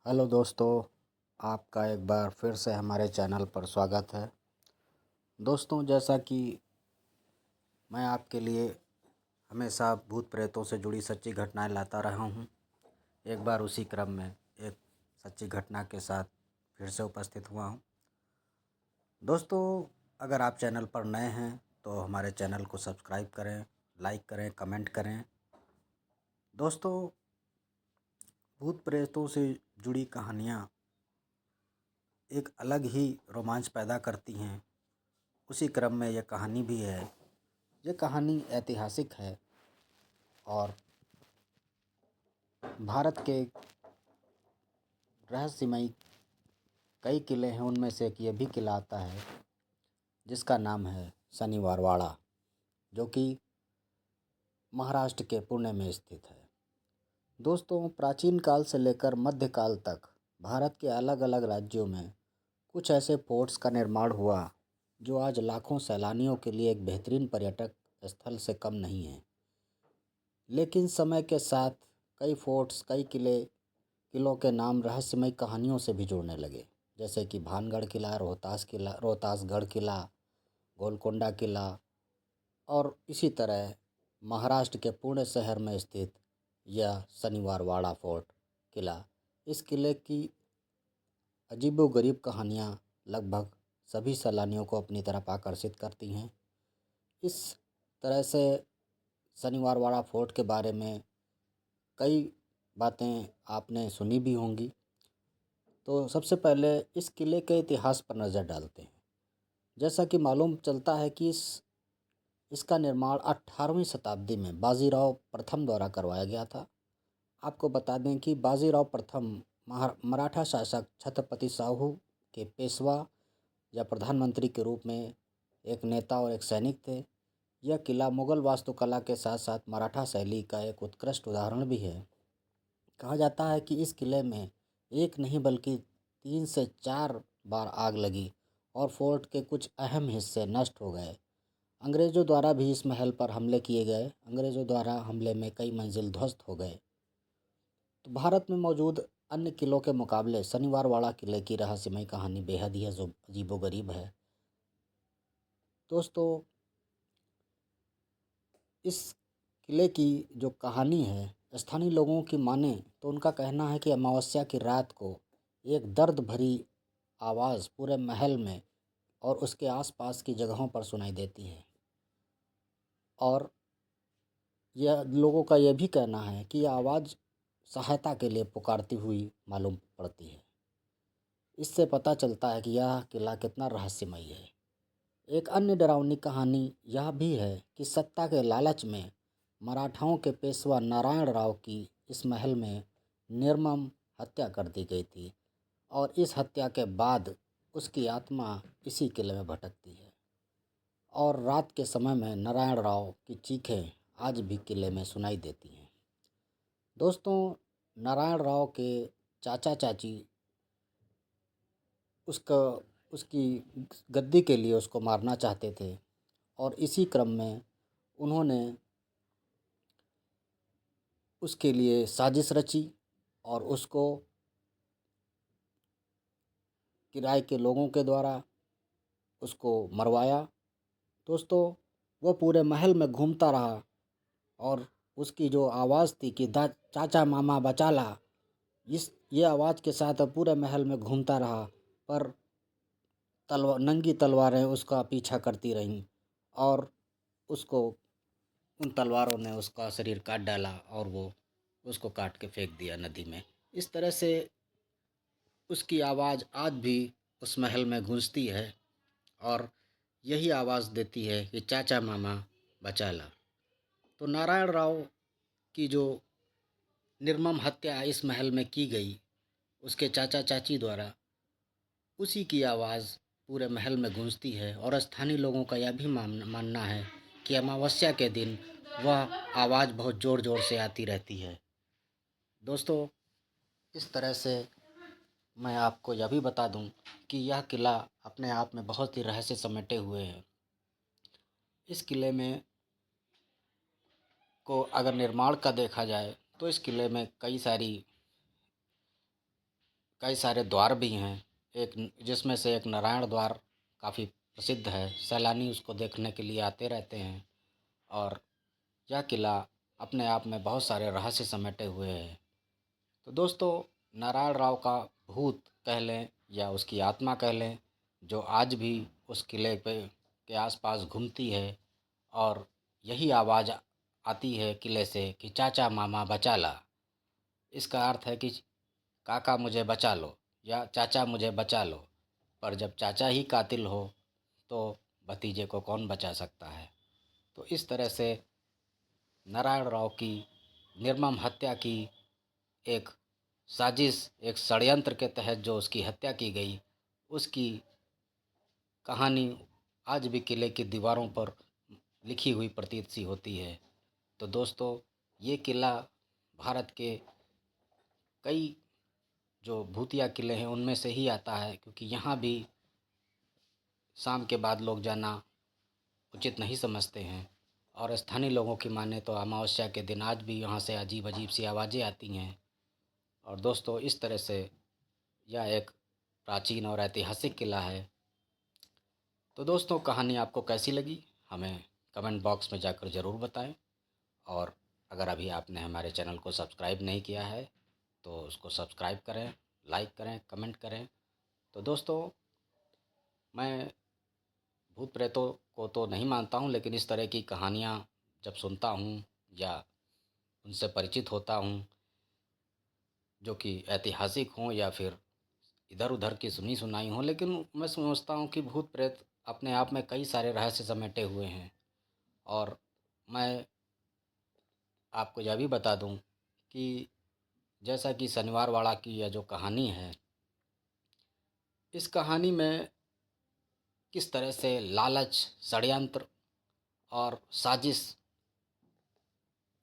Hello दोस्तों, आपका एक बार फिर से हमारे चैनल पर स्वागत है। दोस्तों, जैसा कि मैं आपके लिए हमेशा भूत प्रेतों से जुड़ी सच्ची घटनाएं लाता रहा हूं, एक बार उसी क्रम में एक सच्ची घटना के साथ फिर से उपस्थित हुआ हूं। दोस्तों, अगर आप चैनल पर नए हैं तो हमारे चैनल को सब्सक्राइब करें, लाइक करें, कमेंट करें। दोस्तों, भूत प्रेतों से जुड़ी कहानियाँ एक अलग ही रोमांच पैदा करती हैं। उसी क्रम में यह कहानी भी है। यह कहानी ऐतिहासिक है और भारत के रहस्यमयी कई किले हैं, उनमें से एक यह भी किला आता है जिसका नाम है शनिवार वाड़ा, जो कि महाराष्ट्र के पुणे में स्थित है। दोस्तों, प्राचीन काल से लेकर मध्यकाल तक भारत के अलग अलग राज्यों में कुछ ऐसे फोर्ट्स का निर्माण हुआ जो आज लाखों सैलानियों के लिए एक बेहतरीन पर्यटक स्थल से कम नहीं है। लेकिन समय के साथ कई फोर्ट्स, कई किलों के नाम रहस्यमय कहानियों से भी जुड़ने लगे, जैसे कि भानगढ़ किला, रोहतासगढ़ किला, गोलकोंडा किला और इसी तरह महाराष्ट्र के पुणे शहर में स्थित यह शनिवार वाड़ा फोर्ट किला। इस किले की अजीबोगरीब कहानियाँ लगभग सभी सैलानियों को अपनी तरफ आकर्षित करती हैं। इस तरह से शनिवार वाड़ा फोर्ट के बारे में कई बातें आपने सुनी भी होंगी। तो सबसे पहले इस किले के इतिहास पर नज़र डालते हैं। जैसा कि मालूम चलता है कि इसका निर्माण 18वीं शताब्दी में बाजीराव प्रथम द्वारा करवाया गया था। आपको बता दें कि बाजीराव प्रथम मराठा शासक छत्रपति शाहू के पेशवा या प्रधानमंत्री के रूप में एक नेता और एक सैनिक थे। यह किला मुगल वास्तुकला के साथ साथ मराठा शैली का एक उत्कृष्ट उदाहरण भी है। कहा जाता है कि इस किले में एक नहीं बल्कि 3 से 4 बार आग लगी और फोर्ट के कुछ अहम हिस्से नष्ट हो गए। अंग्रेज़ों द्वारा भी इस महल पर हमले किए गए। अंग्रेज़ों द्वारा हमले में कई मंजिल ध्वस्त हो गए। तो भारत में मौजूद अन्य किलों के मुकाबले शनिवार वाड़ा किले की रहस्यमय कहानी बेहद ही अजीबोगरीब है। दोस्तों, इस किले की जो कहानी है, स्थानीय लोगों की माने तो उनका कहना है कि अमावस्या की रात को एक दर्द भरी आवाज़ पूरे महल में और उसके आसपास की जगहों पर सुनाई देती है और यह लोगों का यह भी कहना है कि यह आवाज़ सहायता के लिए पुकारती हुई मालूम पड़ती है। इससे पता चलता है कि यह किला कितना रहस्यमयी है। एक अन्य डरावनी कहानी यह भी है कि सत्ता के लालच में मराठाओं के पेशवा नारायण राव की इस महल में निर्मम हत्या कर दी गई थी और इस हत्या के बाद उसकी आत्मा इसी किले में भटकती है और रात के समय में नारायण राव की चीखें आज भी किले में सुनाई देती हैं। दोस्तों, नारायण राव के चाचा चाची उसका उसकी गद्दी के लिए उसको मारना चाहते थे और इसी क्रम में उन्होंने उसके लिए साजिश रची और उसको किराए के लोगों के द्वारा उसको मरवाया। दोस्तों, वह पूरे महल में घूमता रहा और उसकी जो आवाज़ थी कि दा चाचा मामा बचा ला, ये आवाज़ के साथ पूरे महल में घूमता रहा, पर नंगी तलवारें उसका पीछा करती रहीं और उसको उन तलवारों ने उसका शरीर काट डाला और वो उसको काट के फेंक दिया नदी में। इस तरह से उसकी आवाज़ आज भी उस महल में गूंजती है और यही आवाज़ देती है कि चाचा मामा बचा ला। तो नारायण राव की जो निर्मम हत्या इस महल में की गई उसके चाचा चाची द्वारा, उसी की आवाज़ पूरे महल में गूंजती है और स्थानीय लोगों का यह भी मानना है कि अमावस्या के दिन वह आवाज़ बहुत ज़ोर ज़ोर से आती रहती है। दोस्तों, इस तरह से मैं आपको यह भी बता दूं कि यह किला अपने आप में बहुत ही रहस्य समेटे हुए है। इस किले में को अगर निर्माण का देखा जाए तो इस किले में कई सारी कई सारे द्वार भी हैं, एक जिसमें से एक नारायण द्वार काफ़ी प्रसिद्ध है। सैलानी उसको देखने के लिए आते रहते हैं और यह किला अपने आप में बहुत सारे रहस्य समेटे हुए है। तो दोस्तों, नारायण राव का भूत कह लें या उसकी आत्मा कह लें, जो आज भी उस किले पे के आसपास घूमती है और यही आवाज़ आती है किले से कि चाचा मामा बचा ला। इसका अर्थ है कि काका मुझे बचा लो या चाचा मुझे बचा लो। पर जब चाचा ही कातिल हो तो भतीजे को कौन बचा सकता है। तो इस तरह से नारायण राव की निर्मम हत्या की एक साजिश, एक षड्यंत्र के तहत जो उसकी हत्या की गई, उसकी कहानी आज भी किले की दीवारों पर लिखी हुई प्रतीत सी होती है। तो दोस्तों, ये किला भारत के कई जो भूतिया किले हैं उनमें से ही आता है, क्योंकि यहाँ भी शाम के बाद लोग जाना उचित नहीं समझते हैं। और स्थानीय लोगों की माने तो अमावस्या के दिन आज भी यहाँ से अजीब अजीब सी आवाज़ें आती हैं। और दोस्तों, इस तरह से यह एक प्राचीन और ऐतिहासिक किला है। तो दोस्तों, कहानी आपको कैसी लगी हमें कमेंट बॉक्स में जाकर ज़रूर बताएं। और अगर अभी आपने हमारे चैनल को सब्सक्राइब नहीं किया है तो उसको सब्सक्राइब करें, लाइक करें, कमेंट करें। तो दोस्तों, मैं भूत प्रेतों को तो नहीं मानता हूँ, लेकिन इस तरह की कहानियाँ जब सुनता हूँ या उनसे परिचित होता हूँ, जो कि ऐतिहासिक हों या फिर इधर उधर की सुनी सुनाई हों, लेकिन मैं समझता हूँ कि भूत प्रेत अपने आप में कई सारे रहस्य समेटे हुए हैं। और मैं आपको यह भी बता दूं कि जैसा कि शनिवार वाड़ा की यह जो कहानी है, इस कहानी में किस तरह से लालच, षड्यंत्र और साजिश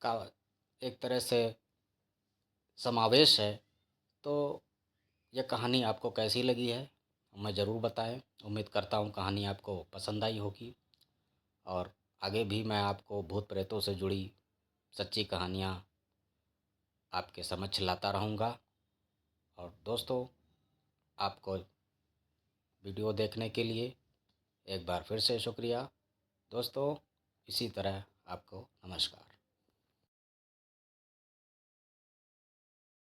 का एक तरह से समावेश है। तो यह कहानी आपको कैसी लगी है हमें ज़रूर बताएं। उम्मीद करता हूँ कहानी आपको पसंद आई होगी और आगे भी मैं आपको भूत प्रेतों से जुड़ी सच्ची कहानियाँ आपके समक्ष लाता रहूँगा। और दोस्तों, आपको वीडियो देखने के लिए एक बार फिर से शुक्रिया। दोस्तों, इसी तरह आपको नमस्कार।